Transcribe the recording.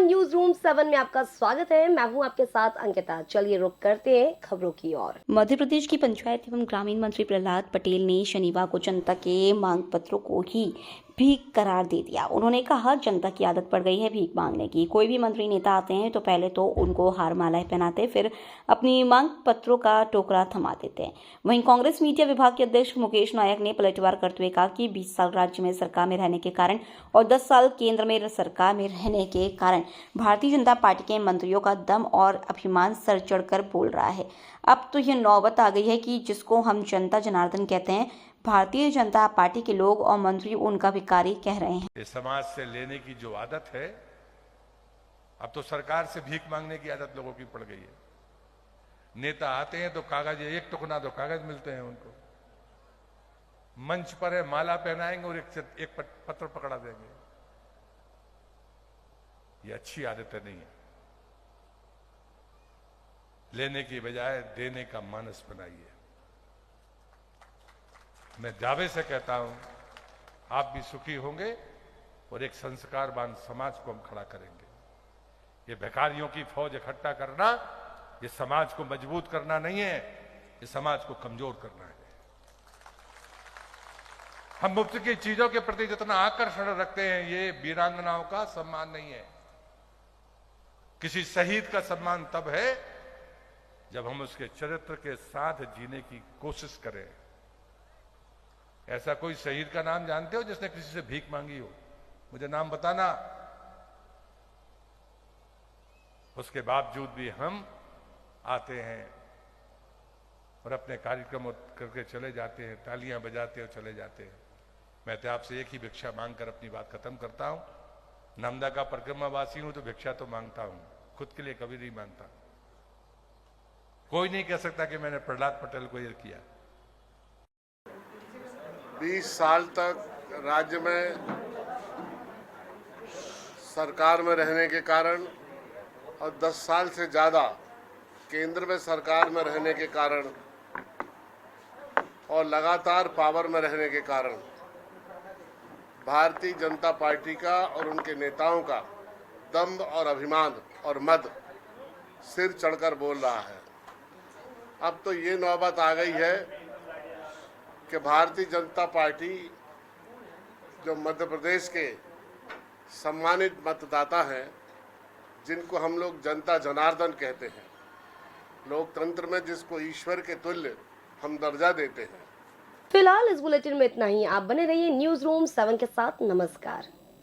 News room 7 में आपका स्वागत है। मैं हूं आपके साथ अंकिता। चलिए रुक करते हैं खबरों की ओर। मध्य प्रदेश की पंचायत एवं ग्रामीण मंत्री प्रहलाद पटेल ने शनिवार को जनता के मांग पत्रों को ही भीख करार दे दिया। उन्होंने कहा, जनता की आदत पड़ गई है भीख मांगने की। कोई भी मंत्री नेता आते हैं तो पहले तो उनको हार मालाएं पहनाते, फिर अपनी मांग पत्रों का टोकरा थमा देते हैं। वहीं कांग्रेस मीडिया विभाग के अध्यक्ष मुकेश नायक ने पलटवार करते हुए कहा कि 20 साल राज्य में सरकार में रहने के कारण और 10 साल केंद्र में सरकार में रहने के कारण भारतीय जनता पार्टी के मंत्रियों का दम और अभिमान सर चढ़कर बोल रहा है। अब तो यह नौबत आ गई है कि जिसको हम जनता जनार्दन कहते हैं, भारतीय जनता पार्टी के लोग और मंत्री उनका भिखारी कह रहे हैं। ये समाज से लेने की जो आदत है, अब तो सरकार से भीख मांगने की आदत लोगों की पड़ गई है। नेता आते हैं तो कागज, एक टुकड़ा दो कागज मिलते हैं उनको, मंच पर है माला पहनाएंगे और एक पत्र पकड़ा देंगे। ये अच्छी आदतें नहीं है। लेने की बजाय देने का मानस बनाइए। मैं दावे से कहता हूं, आप भी सुखी होंगे और एक संस्कारवान समाज को हम खड़ा करेंगे। ये भिखारियों की फौज इकट्ठा करना, ये समाज को मजबूत करना नहीं है, ये समाज को कमजोर करना है। हम मुफ्त की चीजों के प्रति जितना आकर्षण रखते हैं, ये वीरांगनाओं का सम्मान नहीं है। किसी शहीद का सम्मान तब है जब हम उसके चरित्र के साथ जीने की कोशिश करें। ऐसा कोई शहीद का नाम जानते हो जिसने किसी से भीख मांगी हो? मुझे नाम बताना। उसके बावजूद भी हम आते हैं और अपने कार्यक्रम करके चले जाते हैं, तालियां बजाते और चले जाते हैं। मैं तो आपसे एक ही भिक्षा मांगकर अपनी बात खत्म करता हूं। नर्मदा का परिक्रमावासी हूं तो भिक्षा तो मांगता हूं, खुद के लिए कभी नहीं मांगता। कोई नहीं कह सकता कि मैंने प्रहलाद पटेल को ये किया। 20 साल तक राज्य में सरकार में रहने के कारण और 10 साल से ज़्यादा केंद्र में सरकार में रहने के कारण और लगातार पावर में रहने के कारण भारतीय जनता पार्टी का और उनके नेताओं का दम्भ और अभिमान और मद सिर चढ़कर बोल रहा है। अब तो ये नौबत आ गई है कि भारतीय जनता पार्टी, जो मध्य प्रदेश के सम्मानित मतदाता हैं, जिनको हम लोग जनता जनार्दन कहते हैं, लोकतंत्र में जिसको ईश्वर के तुल्य हम दर्जा देते हैं। फिलहाल इस बुलेटिन में इतना ही। आप बने रहिए न्यूज रूम 7 के साथ। नमस्कार।